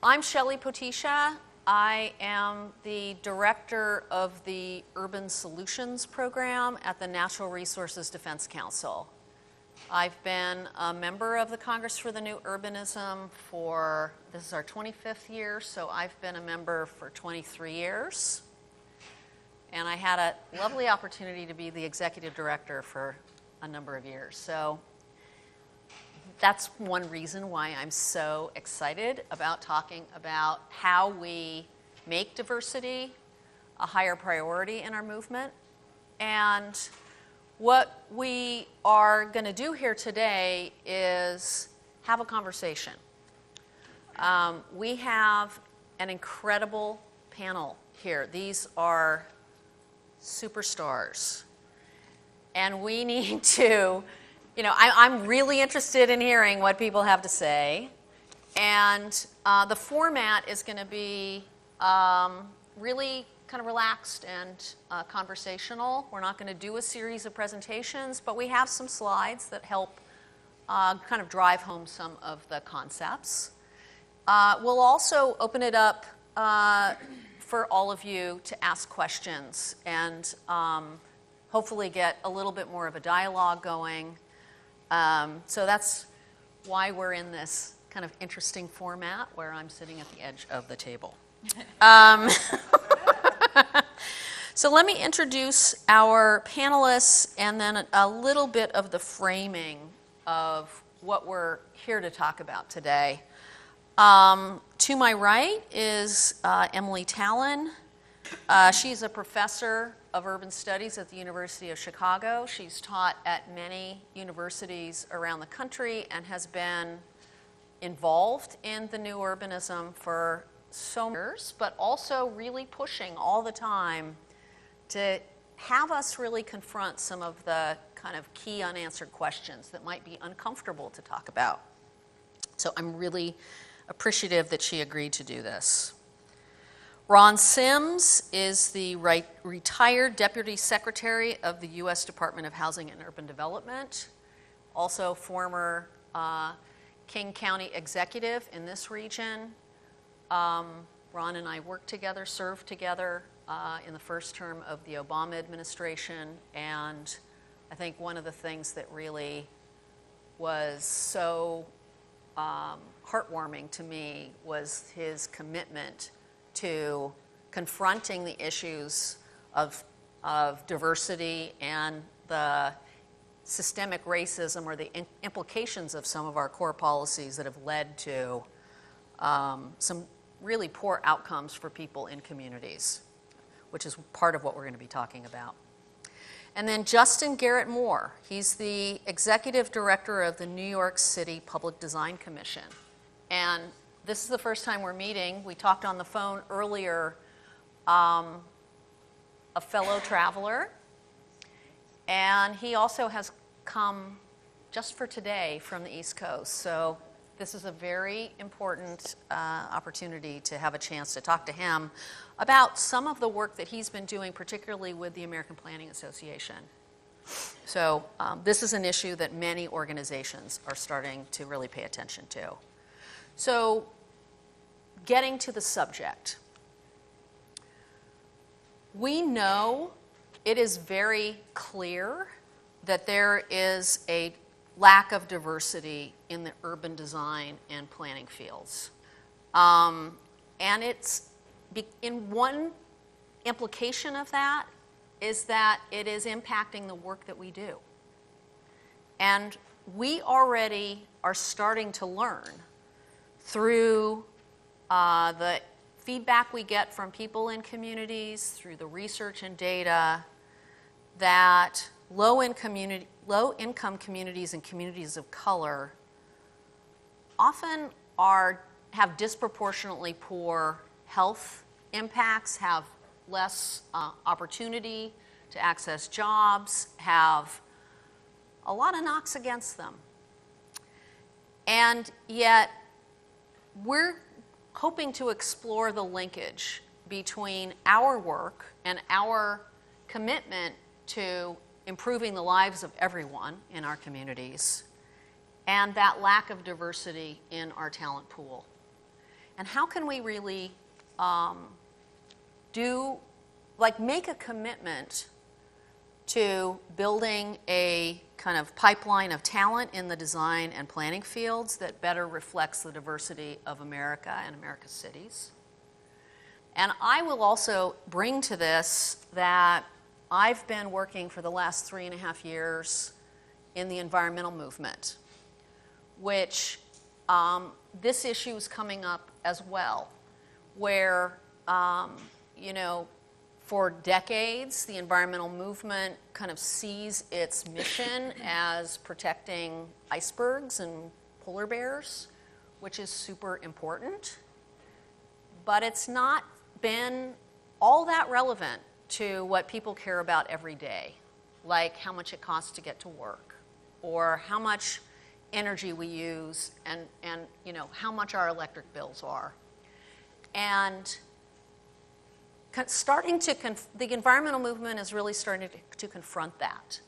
I'm Shelley Poticha. I am the director of the Urban Solutions Program at the Natural Resources Defense Council. I've been a member of the Congress for the New Urbanism for, this is our 25th year, so I've been a member for 23 years. And I had a lovely opportunity to be the executive director for a number of years. So that's one reason why I'm so excited about talking about how we make diversity a higher priority in our movement. And what we are going to do here today is have a conversation. We have an incredible panel here. These are superstars. And we need to, I'm really interested in hearing what people have to say. And the format is going to be really kind of relaxed and conversational. We're not going to do a series of presentations, but we have some slides that help kind of drive home some of the concepts. We'll also open it up for all of you to ask questions and hopefully get a little bit more of a dialogue going. So that's why we're in this kind of interesting format where I'm sitting at the edge of the table. So let me introduce our panelists and then a little bit of the framing of what we're here to talk about today. To my right is Emily Tallon. She's a professor of urban studies at the University of Chicago. She's taught at many universities around the country and has been involved in the new urbanism for so many years, but also really pushing all the time to have us really confront some of the kind of key unanswered questions that might be uncomfortable to talk about. So I'm really appreciative that she agreed to do this. Ron Sims is the retired Deputy Secretary of the U.S. Department of Housing and Urban Development, also former King County executive in this region. Ron and I worked together, served together in the first term of the Obama administration, and I think one of the things that really was so heartwarming to me was his commitment to confronting the issues of diversity and the systemic racism or the implications of some of our core policies that have led to some really poor outcomes for people in communities, which is part of what we're going to be talking about. And then Justin Garrett Moore, he's the executive director of the New York City Public Design Commission. And this is the first time we're meeting. We talked on the phone earlier, a fellow traveler, and he also has come just for today from the East Coast. So this is a very important opportunity to have a chance to talk to him about some of the work that he's been doing, particularly with the American Planning Association. So this is an issue that many organizations are starting to really pay attention to. So getting to the subject, we know it is very clear that there is a lack of diversity in the urban design and planning fields. And it's in one implication of that is that it is impacting the work that we do. And we already are starting to learn through the feedback we get from people in communities, through the research and data, that low-income communities and communities of color often have disproportionately poor health impacts, have less opportunity to access jobs, have a lot of knocks against them. And yet, we're hoping to explore the linkage between our work and our commitment to improving the lives of everyone in our communities and that lack of diversity in our talent pool. And how can we really make a commitment to building a kind of pipeline of talent in the design and planning fields that better reflects the diversity of America and America's cities. And I will also bring to this that I've been working for the last 3.5 years in the environmental movement, which this issue is coming up as well, where, for decades, the environmental movement kind of sees its mission as protecting icebergs and polar bears, which is super important. But it's not been all that relevant to what people care about every day, like how much it costs to get to work, or how much energy we use, and how much our electric bills are. And the environmental movement is really starting to confront that.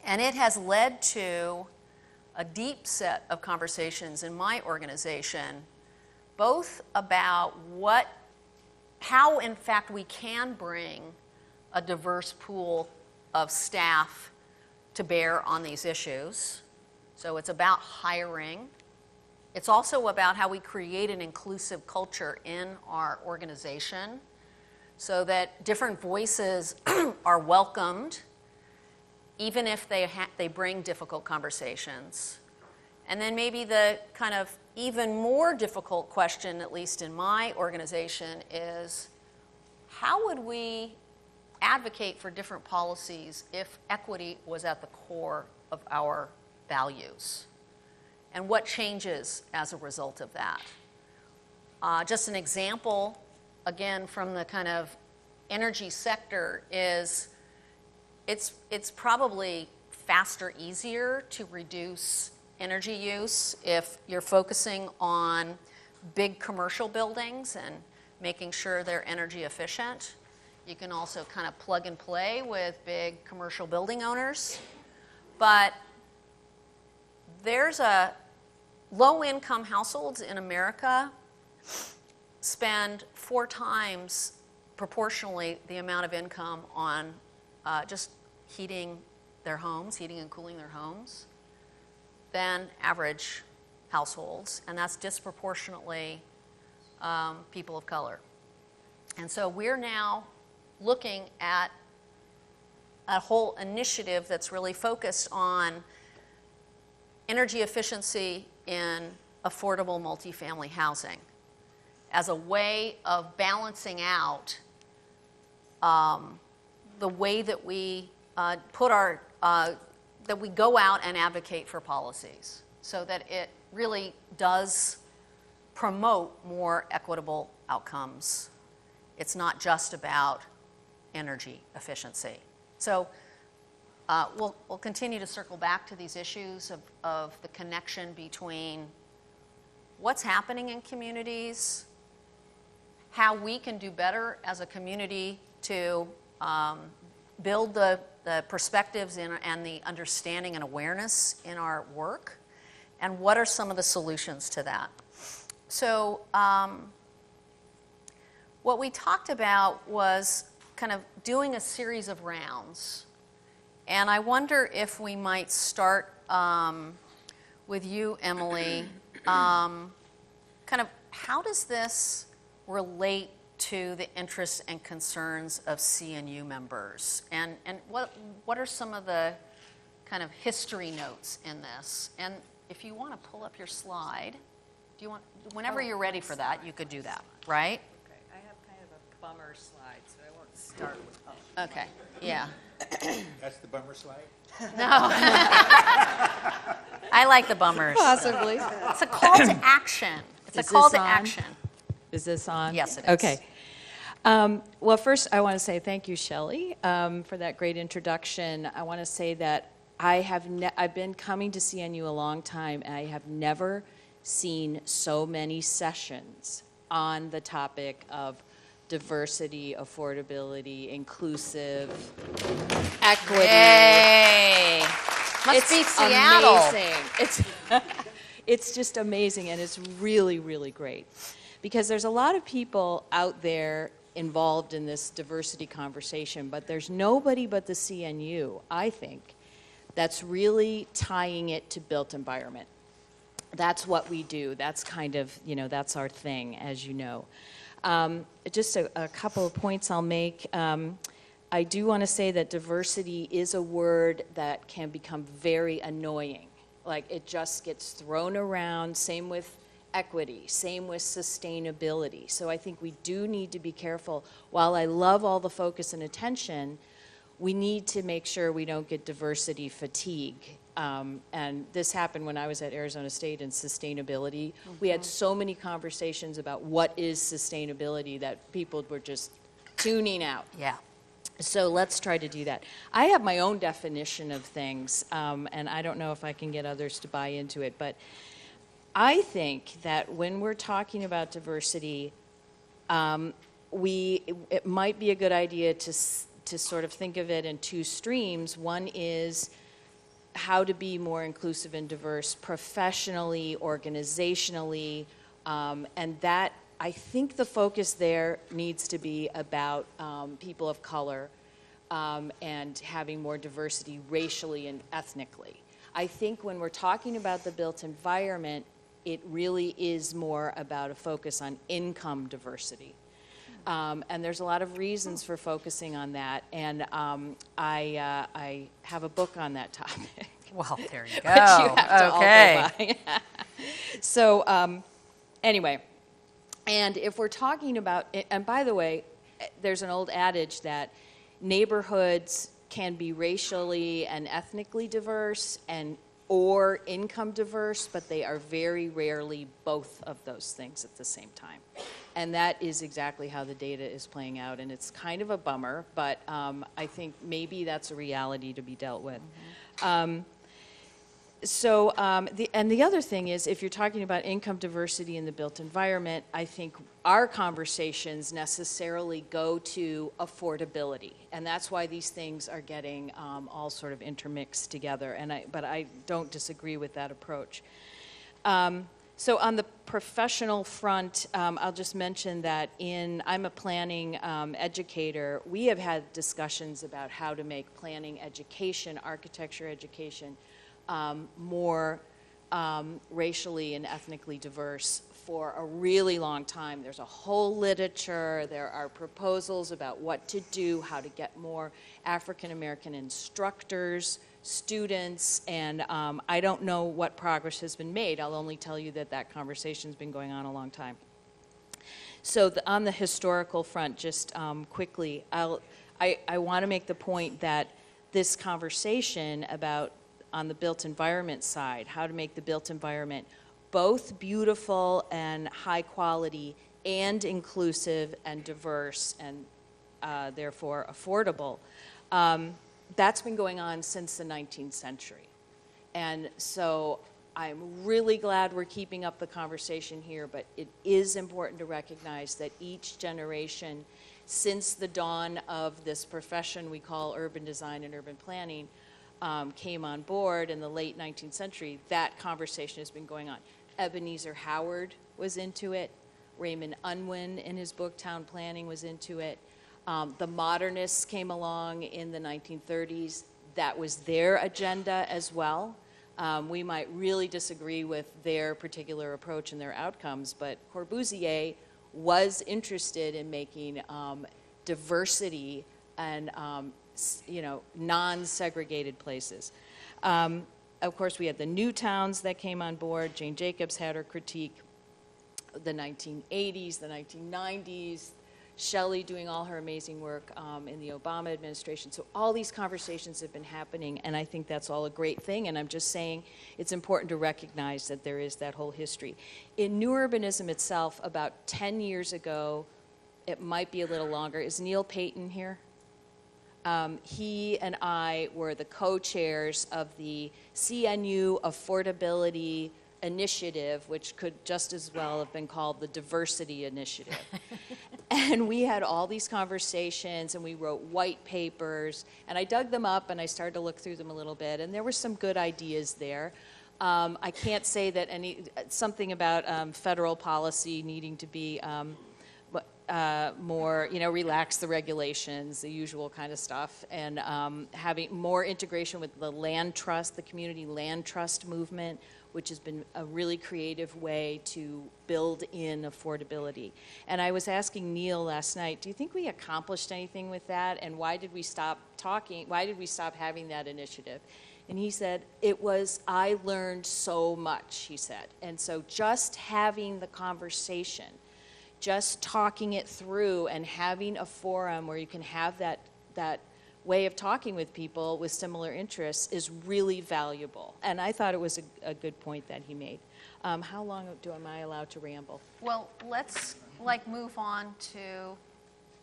And it has led to a deep set of conversations in my organization, both about how in fact we can bring a diverse pool of staff to bear on these issues. So it's about hiring. It's also about how we create an inclusive culture in our organization so that different voices are welcomed, even if they bring difficult conversations. And then maybe the kind of even more difficult question, at least in my organization, is how would we advocate for different policies if equity was at the core of our values? And what changes as a result of that? Just an example, again, from the kind of energy sector is it's probably faster, easier to reduce energy use if you're focusing on big commercial buildings and making sure they're energy efficient. You can also kind of plug and play with big commercial building owners. But there's low-income households in America spend 4 times proportionally the amount of income on just heating and cooling their homes, than average households, and that's disproportionately people of color. And so we're now looking at a whole initiative that's really focused on energy efficiency in affordable multifamily housing as a way of balancing out the way that we that we go out and advocate for policies so that it really does promote more equitable outcomes. It's not just about energy efficiency. So we'll continue to circle back to these issues of the connection between what's happening in communities, how we can do better as a community to build the perspectives and the understanding and awareness in our work, and what are some of the solutions to that. So what we talked about was kind of doing a series of rounds. And I wonder if we might start with you, Emily. Kind of how does this relate to the interests and concerns of CNU members? And what are some of the kind of history notes in this? And if you want to pull up your slide, whenever you're ready for that, you could do that, right? Okay, I have kind of a bummer slide, so I won't start with Okay, yeah. That's the bummer slide? No. I like the bummers. Possibly. It's a call to action. It's Is a call this to on? action. Is this on? Yes, it is. Okay. Well, first, I want to say thank you, Shelley, for that great introduction. I want to say that I've been coming to CNU a long time, and I have never seen so many sessions on the topic of diversity, affordability, inclusive, equity. Yay! Must be Seattle. Amazing. It's just amazing, and it's really, really great. because there's a lot of people out there involved in this diversity conversation, but there's nobody but the CNU, I think, that's really tying it to built environment. That's what we do. That's kind of, that's our thing, as you know. Just a couple of points I'll make. I do want to say that diversity is a word that can become very annoying. Like, it just gets thrown around. Same with equity, same with sustainability. So I think we do need to be careful. While I love all the focus and attention, we need to make sure we don't get diversity fatigue. And this happened when I was at Arizona State in sustainability. We had so many conversations about what is sustainability that people were just tuning out. Yeah. So let's try to do that. I have my own definition of things, and I don't know if I can get others to buy into it, but I think that when we're talking about diversity, it might be a good idea to sort of think of it in two streams. One is how to be more inclusive and diverse professionally, organizationally, and that, I think the focus there needs to be about people of color and having more diversity racially and ethnically. I think when we're talking about the built environment, it really is more about a focus on income diversity. And there's a lot of reasons for focusing on that, and I have a book on that topic. Well, there you go. Which you have to all Okay. go by. So anyway, and if we're talking about, and by the way, there's an old adage that neighborhoods can be racially and ethnically diverse or income diverse, but they are very rarely both of those things at the same time. And that is exactly how the data is playing out, and it's kind of a bummer, but I think maybe that's a reality to be dealt with. The other thing is, if you're talking about income diversity in the built environment, I think our conversations necessarily go to affordability, and that's why these things are getting all sort of intermixed together. But I don't disagree with that approach. So on the professional front, I'll just mention that I'm a planning educator. We have had discussions about how to make planning education, architecture education, more racially and ethnically diverse for a really long time. There's a whole literature. There are proposals about what to do, how to get more African American instructors, students, and I don't know what progress has been made. I'll only tell you that conversation's been going on a long time. So on the historical front, just quickly, I want to make the point that this conversation about on the built environment side, how to make the built environment both beautiful and high quality and inclusive and diverse and therefore affordable. That's been going on since the 19th century. And so I'm really glad we're keeping up the conversation here, but it is important to recognize that each generation, since the dawn of this profession we call urban design and urban planning, came on board in the late 19th century, that conversation has been going on. Ebenezer Howard was into it. Raymond Unwin in his book Town Planning was into it. The modernists came along in the 1930s. That was their agenda as well. We might really disagree with their particular approach and their outcomes, but Corbusier was interested in making diversity and non-segregated places. Of course, we had the new towns that came on board. Jane Jacobs had her critique. The 1980s, the 1990s, Shelley doing all her amazing work in the Obama administration. So all these conversations have been happening, and I think that's all a great thing, and I'm just saying it's important to recognize that there is that whole history. In new urbanism itself, about 10 years ago, it might be a little longer, is Neil Payton here? He and I were the co-chairs of the CNU Affordability Initiative, which could just as well have been called the Diversity Initiative. And we had all these conversations, and we wrote white papers, and I dug them up, and I started to look through them a little bit, and there were some good ideas there. I can't say that something about federal policy needing to be more, relax the regulations, the usual kind of stuff, and having more integration with the land trust, the community land trust movement, which has been a really creative way to build in affordability. And I was asking Neil last night, do you think we accomplished anything with that? And why did we stop talking? Why did we stop having that initiative? And he said, I learned so much, he said. And so just having the conversation, just talking it through and having a forum where you can have that way of talking with people with similar interests is really valuable. And I thought it was a good point that he made. How long am I allowed to ramble? Well, let's move on to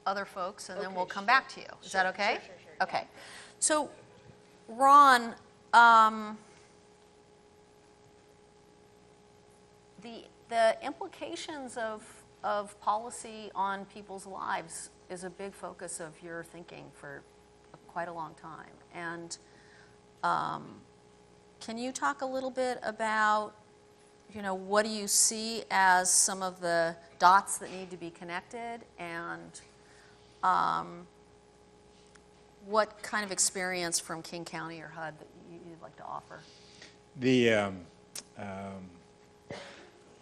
other folks, and then Okay, we'll come sure. back to you. Is that okay? Sure. Okay. So, Ron, the implications of policy on people's lives is a big focus of your thinking for quite a long time. And can you talk a little bit about, what do you see as some of the dots that need to be connected, and what kind of experience from King County or HUD that you'd like to offer?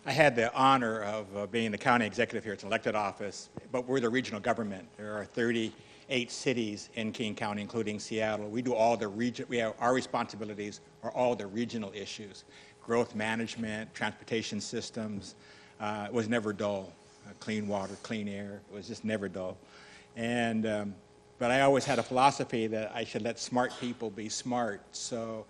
I had the honor of being the county executive here. It's an elected office, but we're the regional government. There are 38 cities in King County, including Seattle. We do all the our responsibilities are all the regional issues. Growth management, transportation systems. It was never dull. Clean water, clean air. It was just never dull. And but I always had a philosophy that I should let smart people be smart. So,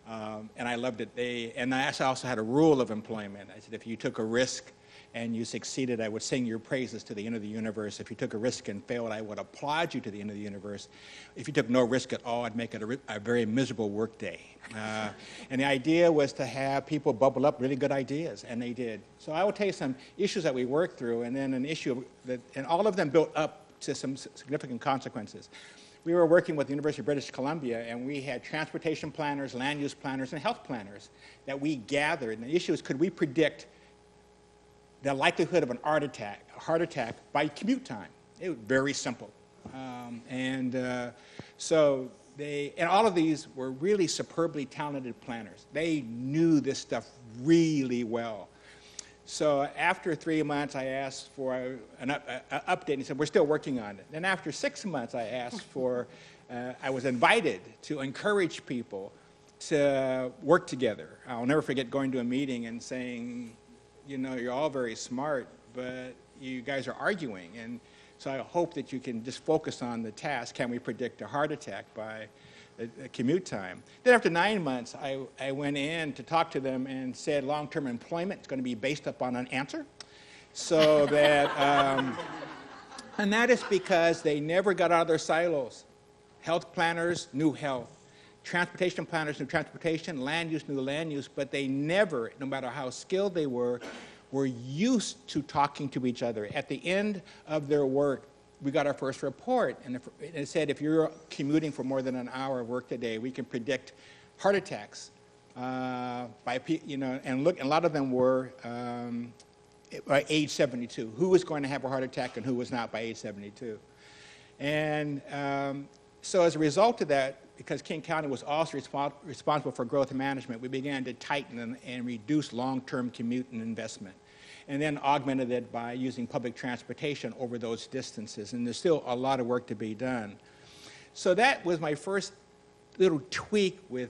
and I loved it. And I also had a rule of employment. I said, if you took a risk and you succeeded, I would sing your praises to the end of the universe. If you took a risk and failed, I would applaud you to the end of the universe. If you took no risk at all, I'd make it a very miserable work day. And the idea was to have people bubble up really good ideas, and they did. So I will tell you some issues that we worked through, and then an issue and all of them built up to some significant consequences. We were working with the University of British Columbia, and we had transportation planners, land use planners, and health planners that we gathered. And the issue is, could we predict the likelihood of a heart attack by commute time? It was very simple. And all of these were really superbly talented planners. They knew this stuff really well. So after 3 months, I asked for an update, and he said, we're still working on it. Then after 6 months, I asked for, I was invited to encourage people to work together. I'll never forget going to a meeting and saying, you're all very smart, but you guys are arguing. And so I hope that you can just focus on the task. Can we predict a heart attack by a commute time? Then after 9 months, I went in to talk to them and said long-term employment is going to be based upon an answer. So that, and that is because they never got out of their silos. Health planners knew health. Transportation planners knew transportation. Land use knew land use. But they never, no matter how skilled they were used to talking to each other. At the end of their work, we got our first report, and it said if you're commuting for more than an hour of work a day, we can predict heart attacks and a lot of them were by age 72. Who was going to have a heart attack and who was not by age 72? And so as a result of that, because King County was also responsible for growth management, we began to tighten and reduce long-term commute and investment, and then augmented it by using public transportation over those distances. And there's still a lot of work to be done. So that was my first little tweak with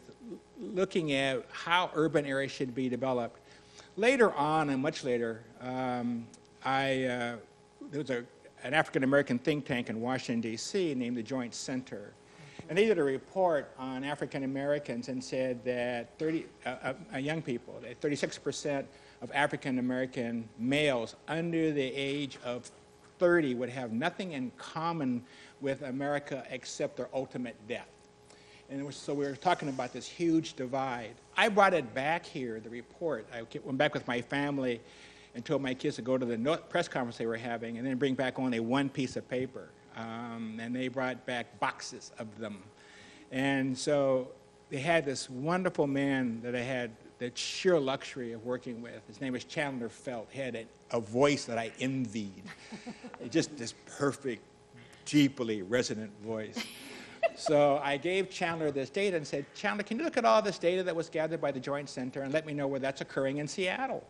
looking at how urban areas should be developed. Later on, and much later, there was an African-American think tank in Washington, D.C. named the Joint Center. And they did a report on African Americans and said that young people, that 36% of African American males under the age of 30 would have nothing in common with America except their ultimate death. And so we were talking about this huge divide. I brought it back here, the report. I went back with my family and told my kids to go to the press conference they were having and then bring back only one piece of paper. And they brought back boxes of them. And so they had this wonderful man that I had the sheer luxury of working with. His name was Chandler Felt. He had a voice that I envied. Just this perfect, deeply resonant voice. So I gave Chandler this data and said, Chandler, can you look at all this data that was gathered by the Joint Center and let me know where that's occurring in Seattle?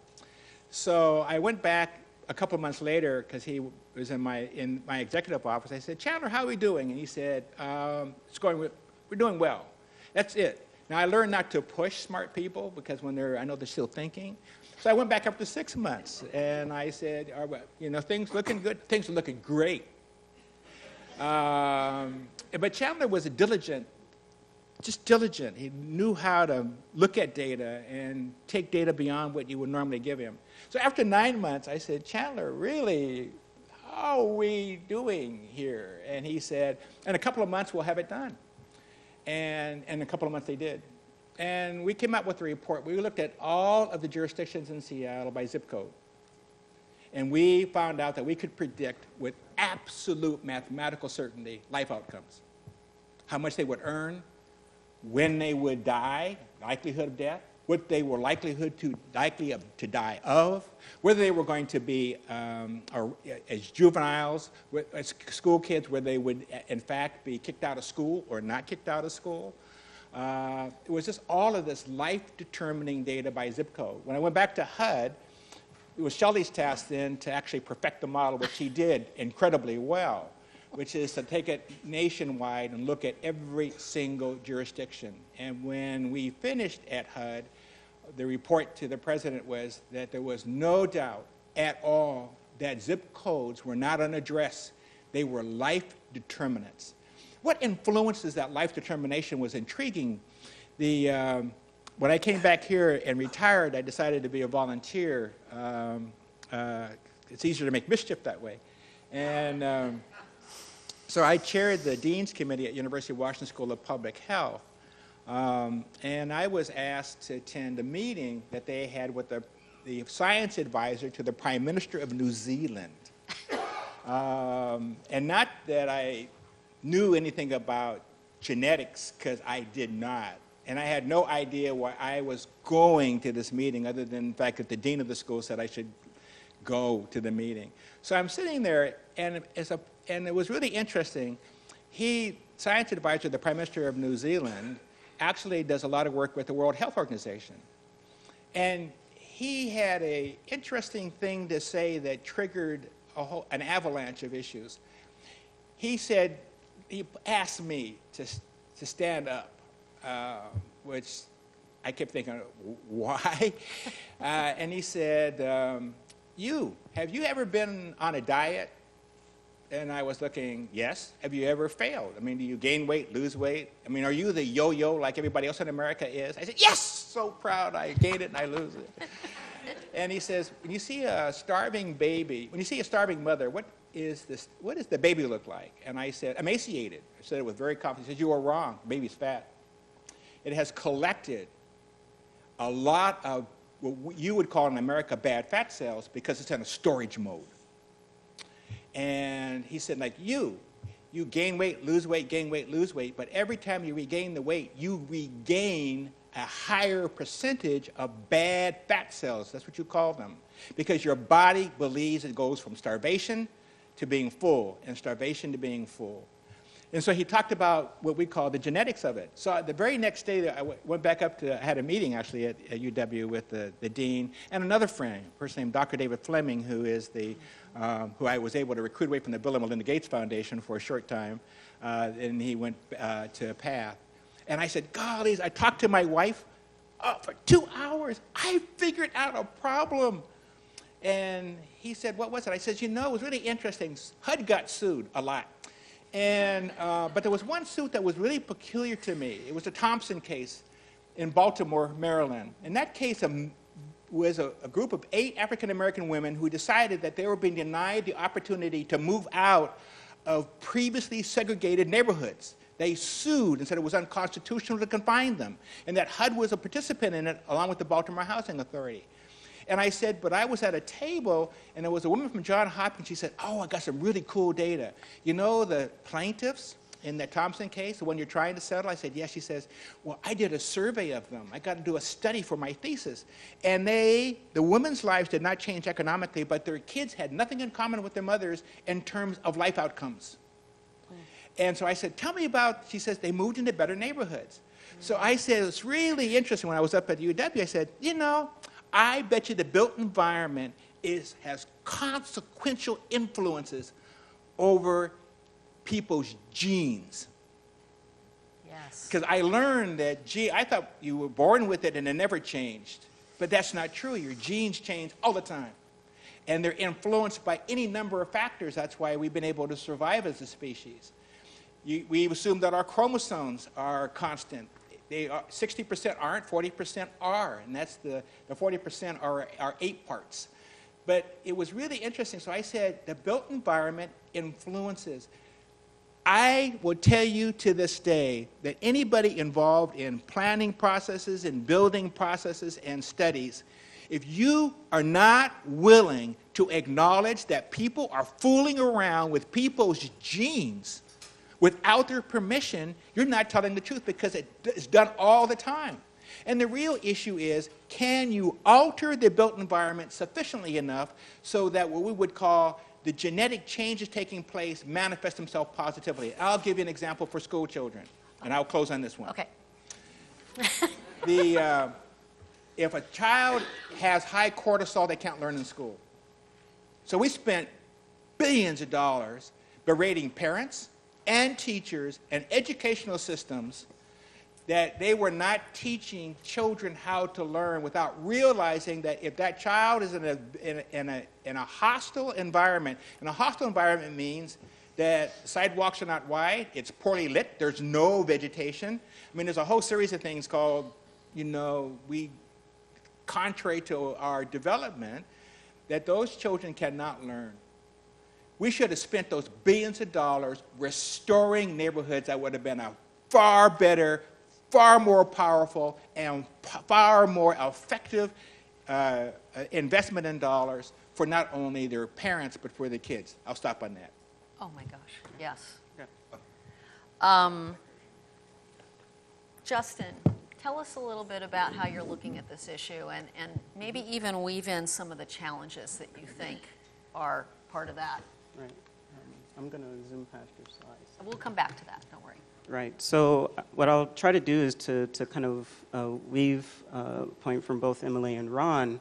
So I went back a couple of months later, because he was in my executive office. I said, Chandler, how are we doing? And he said, we're doing well. That's it. Now, I learned not to push smart people, because I know they're still thinking. So I went back after 6 months, and I said, things looking good? Things are looking great. But Chandler was diligent. He knew how to look at data and take data beyond what you would normally give him. So after 9 months, I said, Chandler, really, how are we doing here? And he said, in a couple of months, we'll have it done. And in a couple of months, they did. And we came out with a report. We looked at all of the jurisdictions in Seattle by zip code. And we found out that we could predict with absolute mathematical certainty life outcomes. How much they would earn, when they would die, likelihood of death, what they were likely to die of, whether they were going to be as juveniles, as school kids, where they would in fact be kicked out of school or not kicked out of school. It was just all of this life-determining data by zip code. When I went back to HUD, it was Shelley's task then to actually perfect the model, which he did incredibly well, which is to take it nationwide and look at every single jurisdiction. And when we finished at HUD, the report to the president was that there was no doubt at all that zip codes were not an address. They were life determinants. What influences that life determination was intriguing. When I came back here and retired, I decided to be a volunteer. It's easier to make mischief that way. And so I chaired the Dean's Committee at University of Washington School of Public Health. And I was asked to attend a meeting that they had with the science advisor to the Prime Minister of New Zealand. And not that I knew anything about genetics, because I did not. And I had no idea why I was going to this meeting, other than the fact that the dean of the school said I should go to the meeting. So I'm sitting there, and it was really interesting. Science advisor, the Prime Minister of New Zealand, actually does a lot of work with the World Health Organization. And he had an interesting thing to say that triggered an avalanche of issues. He asked me to stand up, which I kept thinking, why? And he said, have you ever been on a diet? And I was looking, yes. Have you ever failed? I mean, do you gain weight, lose weight? I mean, are you the yo-yo like everybody else in America is? I said, yes, so proud. I gain it and I lose it. And he says, when you see a starving baby, when you see a starving mother, what does the baby look like? And I said, emaciated. I said it with very confidence. He said, you are wrong. The baby's fat. It has collected a lot of what you would call in America bad fat cells, because it's in a storage mode. And he said, like you gain weight, lose weight, gain weight, lose weight, but every time you regain the weight, you regain a higher percentage of bad fat cells. That's what you call them. Because your body believes it goes from starvation to being full, and starvation to being full. And so he talked about what we call the genetics of it. So the very next day, I went back up I had a meeting actually at UW with the dean and another friend, a person named Dr. David Fleming, who is who I was able to recruit away from the Bill and Melinda Gates Foundation for a short time, and he went to PATH. And I said, golly, I talked to my wife for 2 hours. I figured out a problem. And he said, what was it? I said, it was really interesting. HUD got sued a lot. And, but there was one suit that was really peculiar to me. It was the Thompson case in Baltimore, Maryland. In that case, was a group of 8 African-American women who decided that they were being denied the opportunity to move out of previously segregated neighborhoods. They sued and said it was unconstitutional to confine them, and that HUD was a participant in it along with the Baltimore Housing Authority. And I said, but I was at a table, and there was a woman from Johns Hopkins. She said, I got some really cool data. You know, the plaintiffs, in the Thompson case, the one you're trying to settle? I said, yes. She says, well, I did a survey of them. I got to do a study for my thesis. And the women's lives did not change economically, but their kids had nothing in common with their mothers in terms of life outcomes. And so I said, tell me about, she says, they moved into better neighborhoods. So I said, it's really interesting. When I was up at UW, I said, you know, I bet you the built environment has consequential influences over people's genes. Yes. Because I learned that, I thought you were born with it and it never changed. But that's not true. Your genes change all the time. And they're influenced by any number of factors. That's why we've been able to survive as a species. We assume that our chromosomes are constant. 60% aren't, 40% are. And that's the 40% are 8 parts. But it was really interesting. So I said, the built environment influences. I will tell you to this day that anybody involved in planning processes and building processes and studies, if you are not willing to acknowledge that people are fooling around with people's genes without their permission, you're not telling the truth, because it's done all the time. And the real issue is, can you alter the built environment sufficiently enough so that what we would call the genetic changes taking place manifest themselves positively? I'll give you an example for school children, and I'll close on this one. Okay. If a child has high cortisol, they can't learn in school. So we spent billions of dollars berating parents and teachers and educational systems that they were not teaching children how to learn, without realizing that if that child is in a hostile environment, and a hostile environment means that sidewalks are not wide, it's poorly lit, there's no vegetation. I mean, there's a whole series of things called, contrary to our development, that those children cannot learn. We should have spent those billions of dollars restoring neighborhoods that would have been a far better, far more powerful, and far more effective investment in dollars for not only their parents, but for the kids. I'll stop on that. Oh my gosh, yes. Yeah. Justin, tell us a little bit about how you're looking at this issue, and maybe even weave in some of the challenges that you think are part of that. Right. I'm going to zoom past your slides. We'll come back to that, don't worry. Right. So what I'll try to do is to kind of weave a point from both Emily and Ron.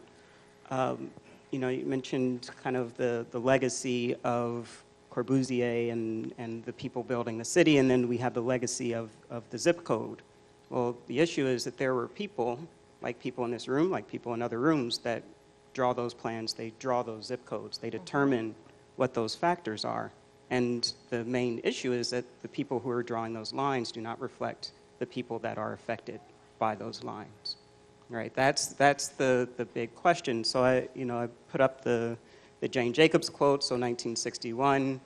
You mentioned kind of the legacy of Corbusier and the people building the city, and then we have the legacy of the zip code. Well, the issue is that there were people, like people in this room, like people in other rooms, that draw those plans, they draw those zip codes, they determine what those factors are. And the main issue is that the people who are drawing those lines do not reflect the people that are affected by those lines. Right? That's the big question. So I put up the Jane Jacobs quote, so 1961,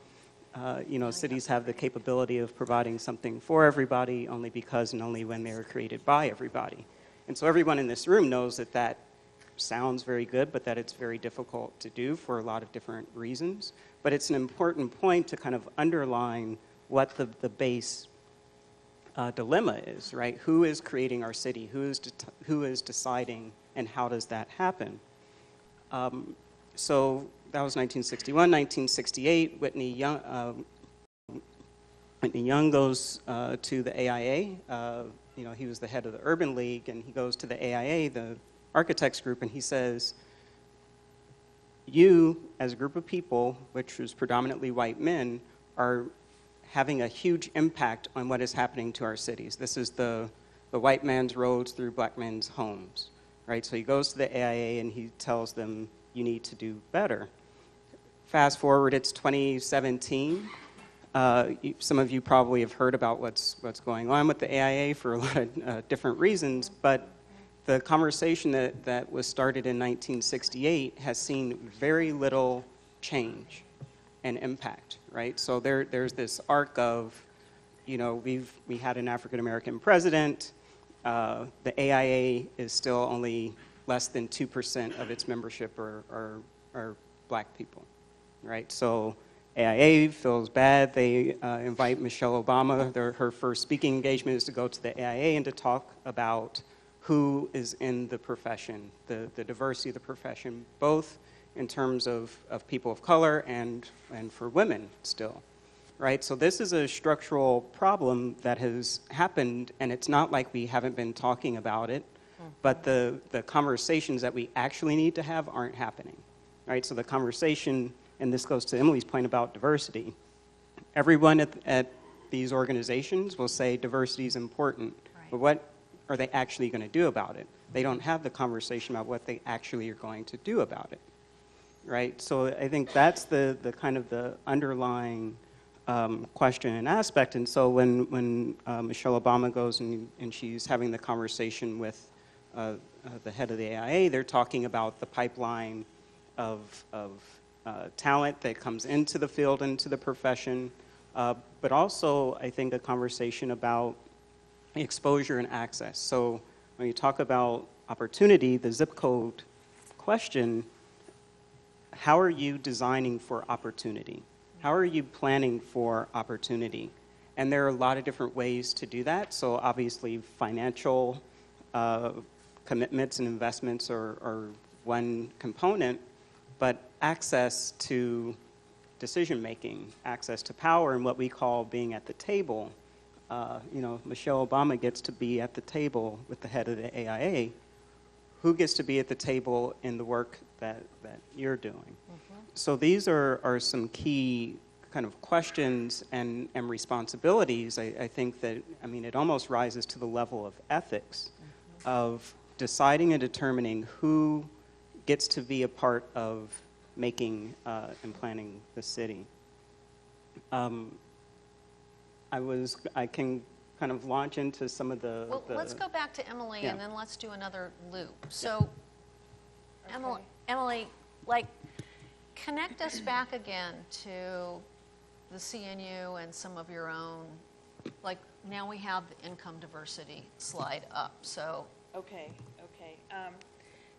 cities have the capability of providing something for everybody only because and only when they were created by everybody. And so everyone in this room knows that that sounds very good, but that it's very difficult to do for a lot of different reasons. But it's an important point to kind of underline what the base dilemma is, right? Who is creating our city? Who is deciding, and how does that happen? So that was 1961. 1968, Whitney Young goes to the AIA. He was the head of the Urban League, and he goes to the AIA, the architects group, and he says, you, as a group of people, which was predominantly white men, are having a huge impact on what is happening to our cities. This is the white man's roads through black men's homes, right? So he goes to the AIA and he tells them, you need to do better. Fast forward, it's 2017. Some of you probably have heard about what's going on with the AIA for a lot of different reasons, but the conversation that was started in 1968 has seen very little change and impact, right? So there's this arc of, we had an African-American president. The AIA is still only less than 2% of its membership are black people, right? So AIA feels bad. They invite Michelle Obama. Her first speaking engagement is to go to the AIA and to talk about who is in the profession, the diversity of the profession, both in terms of people of color and for women still, right? So this is a structural problem that has happened, and it's not like we haven't been talking about it, but the conversations that we actually need to have aren't happening, right? So the conversation, and this goes to Emily's point about diversity, everyone at these organizations will say diversity is important, Right. but what are they actually going to do about it? They don't have the conversation about what they actually are going to do about it, right? So I think that's the kind of the underlying question and aspect. And so when Michelle Obama goes and she's having the conversation with the head of the AIA, they're talking about the pipeline of talent that comes into the field, into the profession, but also I think a conversation about exposure and access. So when you talk about opportunity, the zip code question, how are you designing for opportunity? How are you planning for opportunity? And there are a lot of different ways to do that. So obviously financial commitments and investments are one component, but access to decision making, access to power, and what we call being at the table. Michelle Obama gets to be at the table with the head of the AIA. Who gets to be at the table in the work that you're doing? Mm-hmm. So these are some key kind of questions and responsibilities. I think that, it almost rises to the level of ethics, mm-hmm. of deciding and determining who gets to be a part of making and planning the city. I can kind of launch into some of the... Well, let's go back to Emily, yeah. and then let's do another loop. So, okay. Emily, connect us back again to the CNU and some of your own, now we have the income diversity slide up, so... Okay.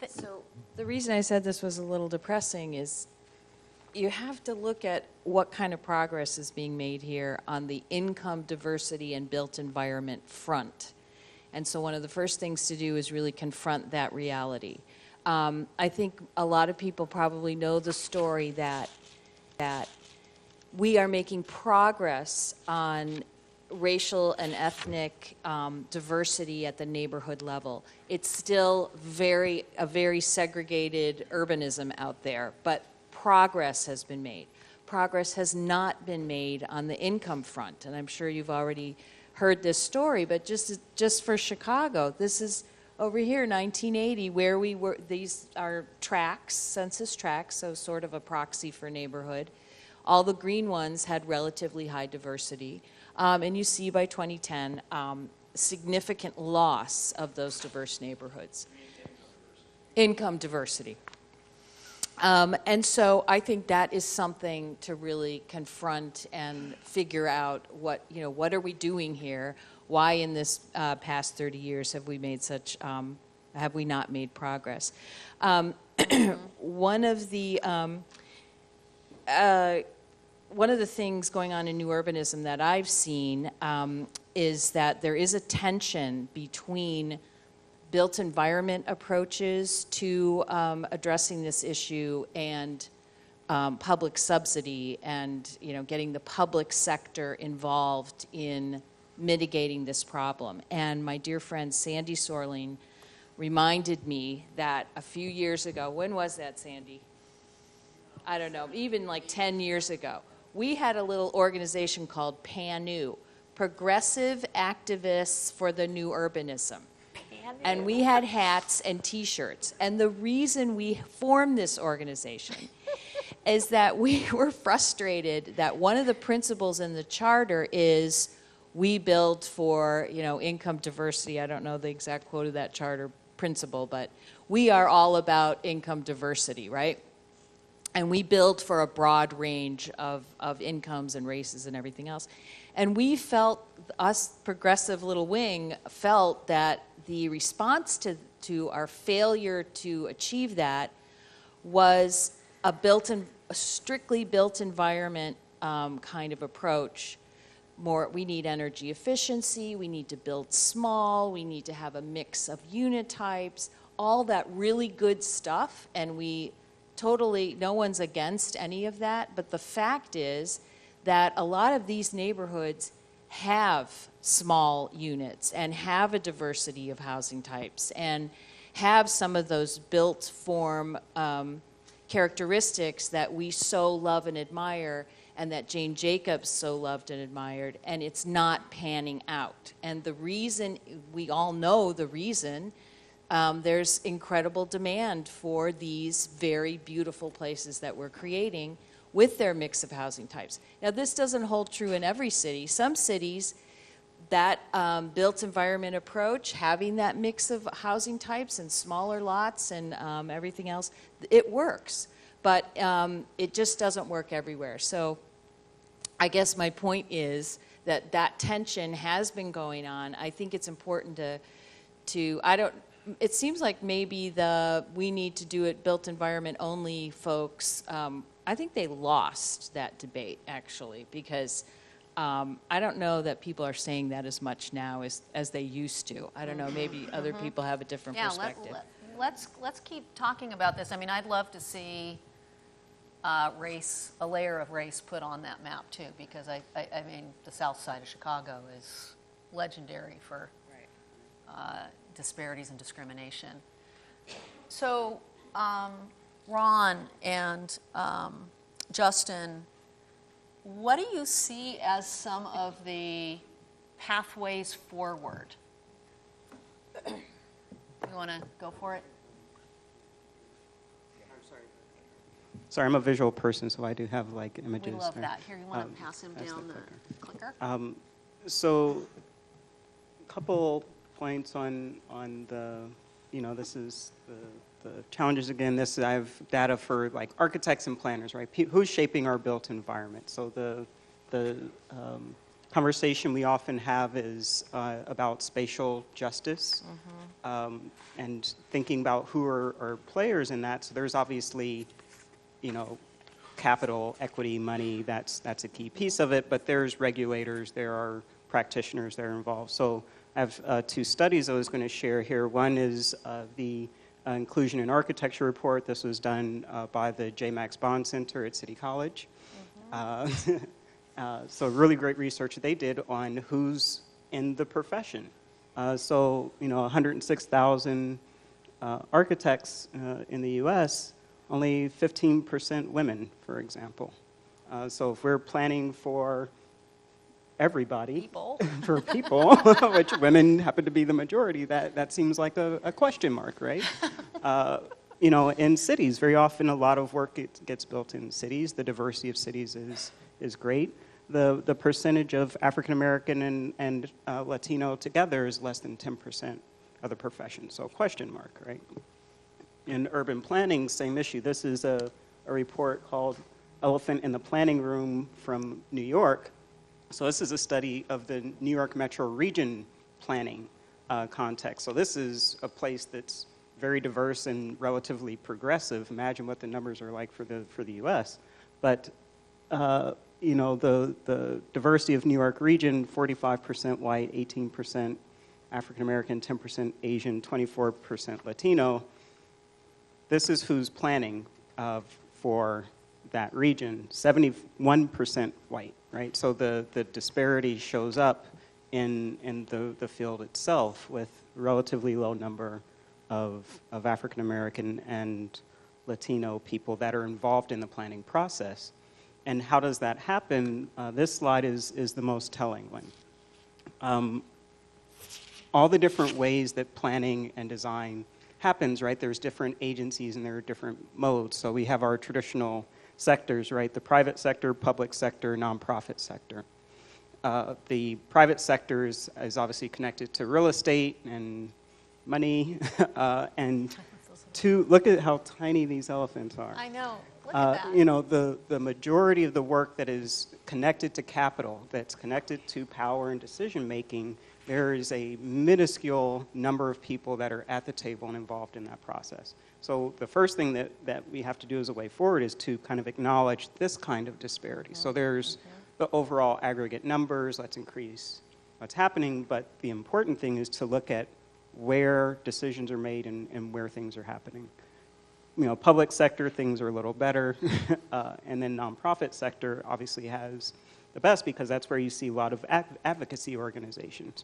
So the reason I said this was a little depressing is you have to look at what kind of progress is being made here on the income diversity and built environment front. And so one of the first things to do is really confront that reality. I think a lot of people probably know the story that we are making progress on racial and ethnic diversity at the neighborhood level. It's still a very segregated urbanism out there, but progress has been made. Progress has not been made on the income front, and I'm sure you've already heard this story, but just for Chicago, this is over here, 1980, where we were, these are tracts, census tracts, so sort of a proxy for neighborhood. All the green ones had relatively high diversity. And you see by 2010, significant loss of those diverse neighborhoods. Income diversity. And so I think that is something to really confront and figure out what are we doing here? Why in this past 30 years have we not made progress? One of the things going on in new urbanism that I've seen is that there is a tension between built environment approaches to addressing this issue and public subsidy and getting the public sector involved in mitigating this problem. And my dear friend Sandy Sorling reminded me that a few years ago, when was that, Sandy? I don't know, even 10 years ago. We had a little organization called PANU, Progressive Activists for the New Urbanism. PANU. And we had hats and T-shirts. And the reason we formed this organization is that we were frustrated that one of the principles in the charter is we build for, income diversity. I don't know the exact quote of that charter principle, but we are all about income diversity, right? And we build for a broad range of incomes and races and everything else. And we felt, us progressive little wing, felt that the response to our failure to achieve that was a strictly built environment kind of approach, we need energy efficiency, we need to build small, we need to have a mix of unit types, all that really good stuff, and no one's against any of that, but the fact is that a lot of these neighborhoods have small units and have a diversity of housing types and have some of those built form characteristics that we so love and admire, and that Jane Jacobs so loved and admired, and it's not panning out. And the reason, we all know the reason, there's incredible demand for these very beautiful places that we're creating with their mix of housing types. Now, this doesn't hold true in every city. Some cities, that built environment approach, having that mix of housing types and smaller lots and everything else, it works. But it just doesn't work everywhere. So I guess my point is that that tension has been going on. I think it's important it seems like maybe we need to do it built environment only folks, I think they lost that debate actually, because I don't know that people are saying that as much now as they used to. I don't know, maybe other people have a different perspective. Let's keep talking about this. I mean, I'd love to see a layer of race put on that map too, because I mean, the south side of Chicago is legendary for disparities and discrimination. So, Ron and Justin, what do you see as some of the pathways forward? You want to go for it? Sorry, I'm a visual person, so I do have like images. We love that. Here, you want to pass him down the clicker? So, a couple points on the, this is the challenges again. I have data for like architects and planners, right? Who's shaping our built environment? So the conversation we often have is about spatial justice, and thinking about who are players in that. So there's obviously, capital, equity, money, that's a key piece of it, but there's regulators, there are practitioners that are involved. So I have two studies I was going to share here. One is the Inclusion in Architecture report. This was done by the J. Max Bond Center at City College. So really great research they did on who's in the profession. 106,000 architects in the U.S., only 15% women, for example. So if we're planning for everybody, for people, which women happen to be the majority, that seems like a question mark, right? In cities, very often a lot of work gets built in cities. The diversity of cities is great. The percentage of African American and Latino together is less than 10% of the profession, so question mark, right? In urban planning, same issue. This is a report called Elephant in the Planning Room from New York. So this is a study of the New York metro region planning context. So this is a place that's very diverse and relatively progressive. Imagine what the numbers are like for the U.S. But the diversity of New York region: 45% white, 18% African American, 10% Asian, 24% Latino. This is who's planning for that region. 71% white. Right, so the disparity shows up in the field itself, with relatively low number of African American and Latino people that are involved in the planning process. And how does that happen? This slide is the most telling one. All the different ways that planning and design happens, right? There's different agencies and there are different modes. So we have our traditional sectors, right? The private sector, public sector, nonprofit sector. The private sector is obviously connected to real estate and money, and look at how tiny these elephants are. I know. Look at that. The majority of the work that is connected to capital, that's connected to power and decision making, there is a minuscule number of people that are at the table and involved in that process. So the first thing that we have to do as a way forward is to kind of acknowledge this kind of disparity. So there's the overall aggregate numbers, let's increase what's happening, but the important thing is to look at where decisions are made and where things are happening. You know, public sector, things are a little better, and then nonprofit sector obviously has the best because that's where you see a lot of advocacy organizations.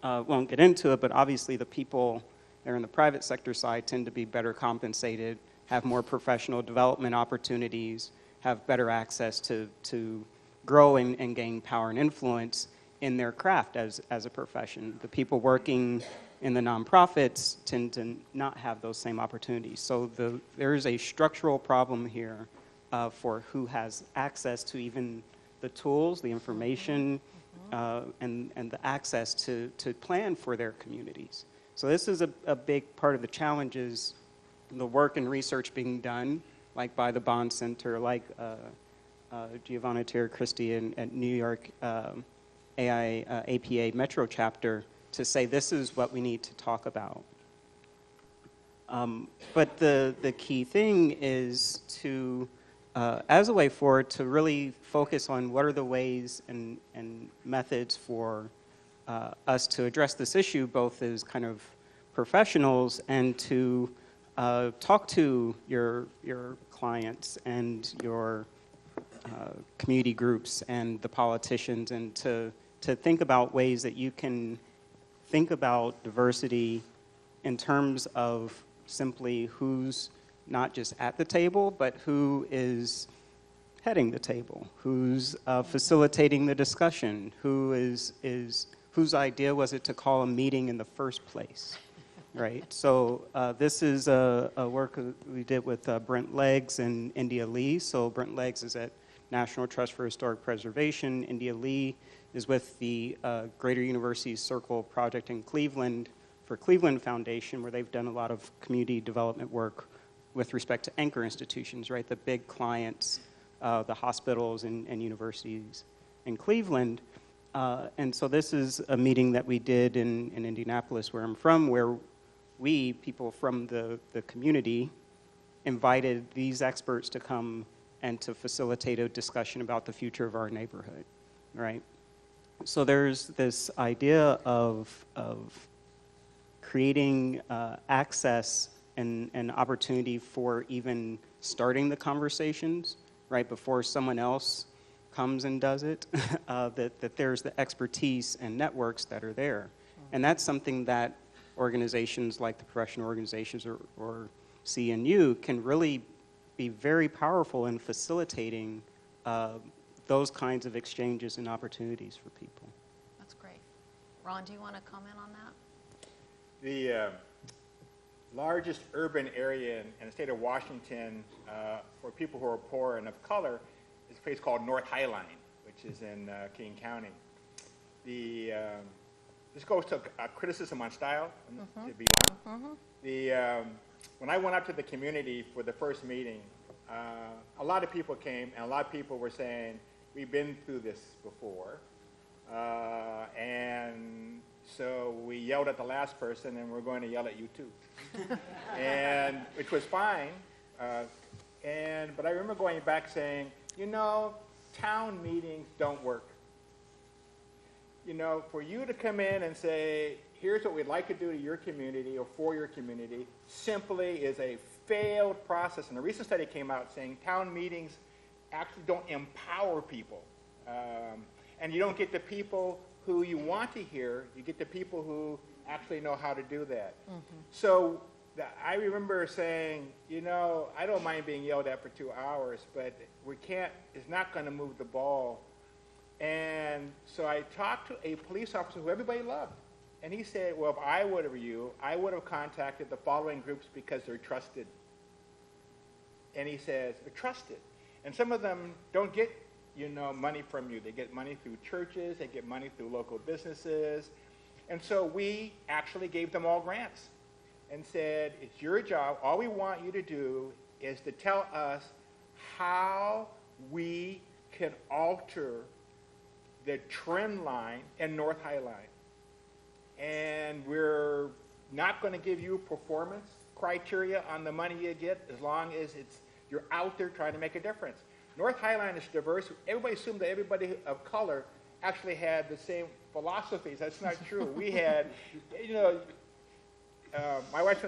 Won't get into it, but obviously the people that are in the private sector side tend to be better compensated, have more professional development opportunities, have better access to grow and gain power and influence in their craft as a profession. The people working in the nonprofits tend to not have those same opportunities. So there is a structural problem here for who has access to even the tools, the information, and the access to plan for their communities. So this is a big part of the challenge is the work and research being done, like by the Bond Center, like Giovanna Terra Christie at New York APA Metro Chapter, to say this is what we need to talk about. But the key thing is to, as a way forward, to really focus on what are the ways and methods for us to address this issue, both as kind of professionals and to talk to your clients and your community groups and the politicians, and to think about ways that you can think about diversity in terms of simply who's not just at the table, but who is heading the table, who's facilitating the discussion, whose idea was it to call a meeting in the first place, right? So this is a work we did with Brent Leggs and India Lee. So Brent Leggs is at National Trust for Historic Preservation. India Lee is with the Greater University Circle Project in Cleveland for Cleveland Foundation, where they've done a lot of community development work with respect to anchor institutions, right? The big clients, the hospitals and universities in Cleveland. And so this is a meeting that we did in Indianapolis, where I'm from, where we, people from the community, invited these experts to come and to facilitate a discussion about the future of our neighborhood, right? So there's this idea of creating access and opportunity for even starting the conversations, right, before someone else comes and does it, that there's the expertise and networks that are there. And that's something that organizations like the professional organizations or CNU can really be very powerful in facilitating those kinds of exchanges and opportunities for people. That's great. Ron, do you want to comment on that? The largest urban area in the state of Washington for people who are poor and of color is a place called North Highline, which is in King County. This goes to criticism on style, to be honest. When I went up to the community for the first meeting, a lot of people came, and a lot of people were saying, we've been through this before. And so we yelled at the last person, and we're going to yell at you too. And which was fine. But I remember going back saying, you know, town meetings don't work. You know, for you to come in and say, here's what we'd like to do to your community or for your community, simply is a failed process. And a recent study came out saying town meetings actually don't empower people. And you don't get the people who you want to hear, you get the people who actually know how to do that. So I remember saying, you know, I don't mind being yelled at for 2 hours, but it's not going to move the ball. And so I talked to a police officer who everybody loved. And he said, well, if I were you, I would have contacted the following groups because they're trusted. And he says, they're trusted. And some of them don't get, you know, money from you. They get money through churches. They get money through local businesses. And so we actually gave them all grants and said, it's your job. All we want you to do is to tell us how we can alter the trend line in North Highline. and we're not going to give you performance criteria on the money you get as long as you're out there trying to make a difference. North Highline is diverse. Everybody assumed that everybody of color actually had the same philosophies. That's not true. We had, my wife's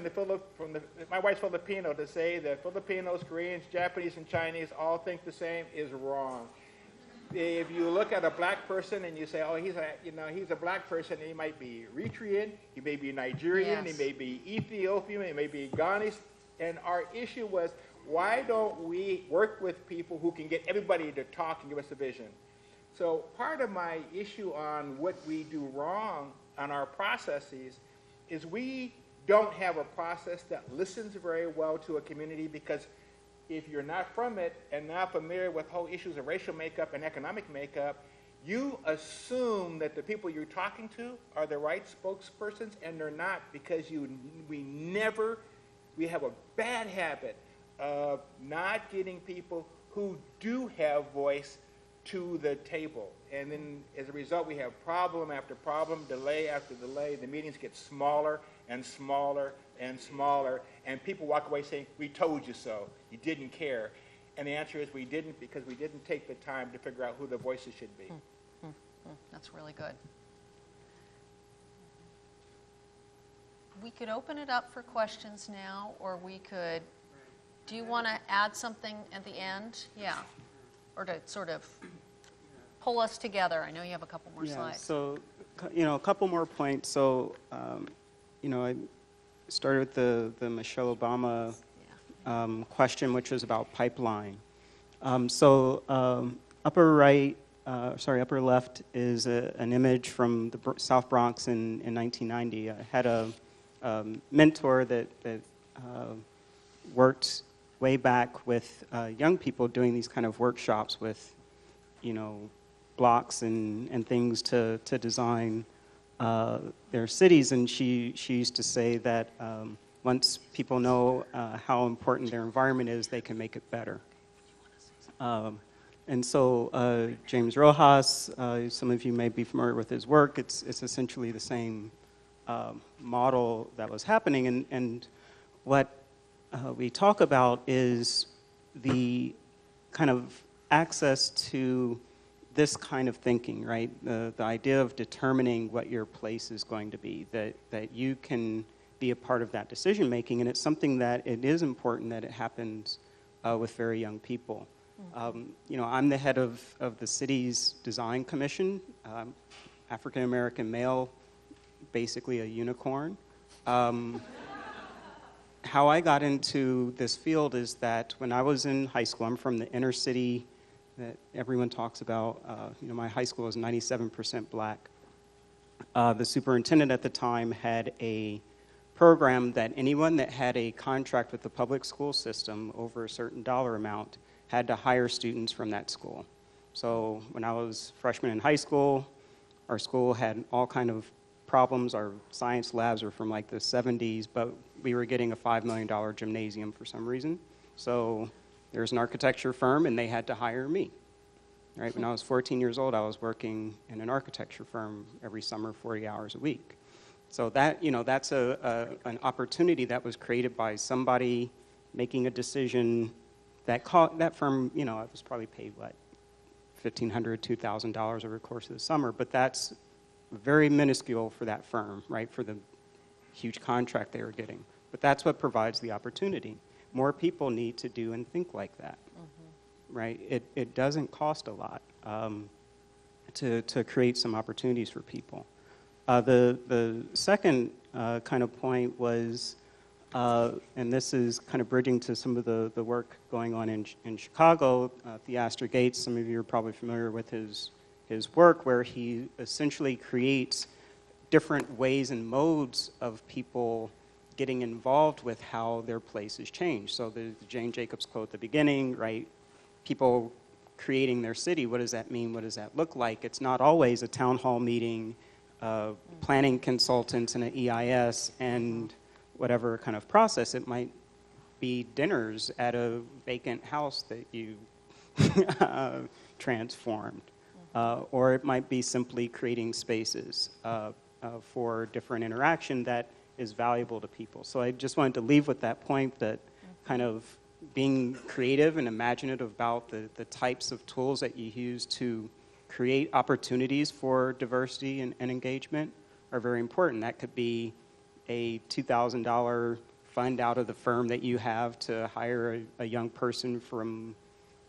my wife's Filipino. To say that Filipinos, Koreans, Japanese, and Chinese all think the same is wrong. If you look at a black person and you say, oh, he's a black person, he might be Eritrean, he may be Nigerian, Yes. he may be Ethiopian, he may be Ghanese. And our issue was, why don't we work with people who can get everybody to talk and give us a vision? So part of my issue on what we do wrong on our processes is we don't have a process that listens very well to a community, because if you're not from it and not familiar with whole issues of racial makeup and economic makeup, you assume that the people you're talking to are the right spokespersons, and they're not, because we have a bad habit of not getting people who do have voice to the table. And then as a result, we have problem after problem, delay after delay. The meetings get smaller and smaller and smaller, and people walk away saying, we told you so, you didn't care. And the answer is we didn't, because we didn't take the time to figure out who the voices should be. That's really good. We could open it up for questions now, or we could, do you want to add something at the end? Yeah, or to sort of pull us together. I know you have a couple more slides. So, a couple more points. So, I started with the Michelle Obama question, which was about pipeline. Upper left is an image from the South Bronx in 1990. I had a mentor that worked way back with young people doing these kind of workshops with, blocks and things to design their cities. And she used to say that once people know how important their environment is, they can make it better. And so James Rojas, some of you may be familiar with his work. It's essentially the same model that was happening. And what we talk about is the kind of access to this kind of thinking, right? The idea of determining what your place is going to be, that you can be a part of that decision making, and it's something that it is important that it happens with very young people. I'm the head of the city's design commission, African American male, basically a unicorn. How I got into this field is that when I was in high school, I'm from the inner city that everyone talks about. My high school was 97% black. The superintendent at the time had a program that anyone that had a contract with the public school system over a certain dollar amount had to hire students from that school. So when I was freshman in high school, our school had all kind of problems. Our science labs were from like the 70s, but we were getting a $5 million gymnasium for some reason. So there's an architecture firm, and they had to hire me. Right? When I was 14 years old, I was working in an architecture firm every summer, 40 hours a week. So that, that's an opportunity that was created by somebody making a decision. That firm, I was probably paid, $1,500, $2,000 over the course of the summer, but that's very minuscule for that firm, right, for the huge contract they were getting. But that's what provides the opportunity. More people need to do and think like that, right? It doesn't cost a lot to create some opportunities for people. The second kind of point was, and this is kind of bridging to some of the work going on in Chicago. Theaster Gates, some of you are probably familiar with his work, where he essentially creates different ways and modes of people getting involved with how their places change. So the Jane Jacobs quote at the beginning, right? People creating their city, what does that mean? What does that look like? It's not always a town hall meeting, planning consultants and an EIS and whatever kind of process. It might be dinners at a vacant house that you transformed. Or it might be simply creating spaces. for different interaction that is valuable to people. So I just wanted to leave with that point that kind of being creative and imaginative about the types of tools that you use to create opportunities for diversity and engagement are very important. That could be a $2,000 fund out of the firm that you have to hire a young person from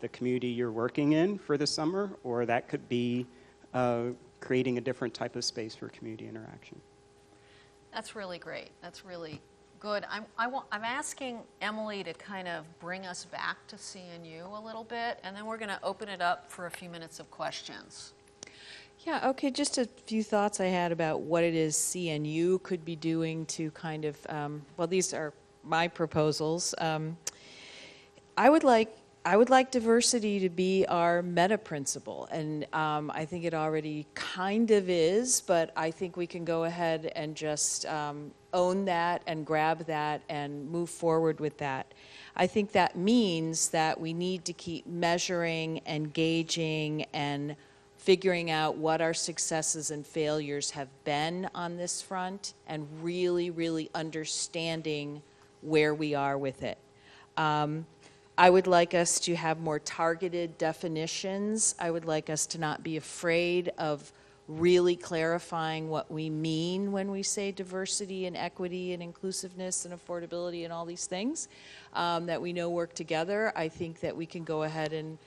the community you're working in for the summer, or that could be creating a different type of space for community interaction. That's really great. That's really good. I'm asking Emily to kind of bring us back to CNU a little bit, and then we're going to open it up for a few minutes of questions. Yeah, okay, just a few thoughts I had about what it is CNU could be doing to kind of, well, these are my proposals. I would like diversity to be our meta principle, and I think it already kind of is, but I think we can go ahead and just own that and grab that and move forward with that. I think that means that we need to keep measuring, engaging, and figuring out what our successes and failures have been on this front and really, really understanding where we are with it. I would like us to have more targeted definitions. I would like us to not be afraid of really clarifying what we mean when we say diversity and equity and inclusiveness and affordability and all these things that we know work together. I think that we can go ahead and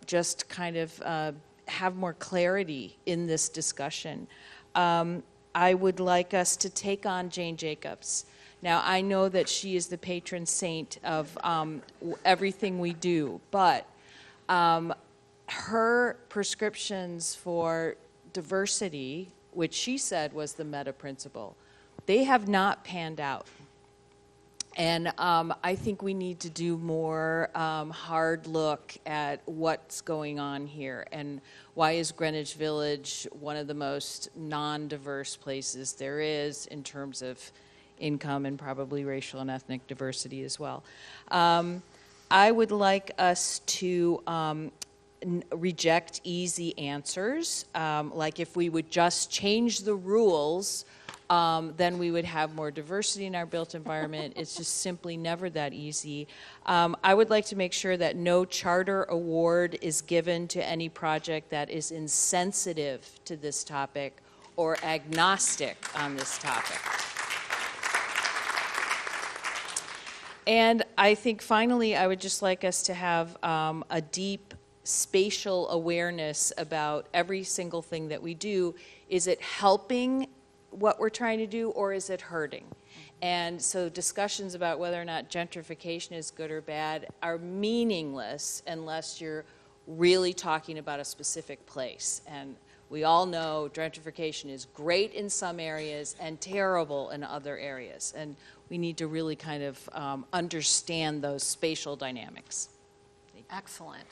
just kind of have more clarity in this discussion. I would like us to take on Jane Jacobs. Now, I know that she is the patron saint of everything we do, but her prescriptions for diversity, which she said was the meta principle, they have not panned out. And I think we need to do more hard look at what's going on here and why is Greenwich Village one of the most non-diverse places there is in terms of income and probably racial and ethnic diversity as well. I would like us to reject easy answers. Like if we would just change the rules, then we would have more diversity in our built environment. It's just simply never that easy. I would like to make sure that no charter award is given to any project that is insensitive to this topic or agnostic on this topic. And I think finally, I would just like us to have a deep spatial awareness about every single thing that we do. Is it helping what we're trying to do, or is it hurting? And so discussions about whether or not gentrification is good or bad are meaningless unless you're really talking about a specific place. And we all know gentrification is great in some areas and terrible in other areas. And we need to really kind of understand those spatial dynamics. Excellent.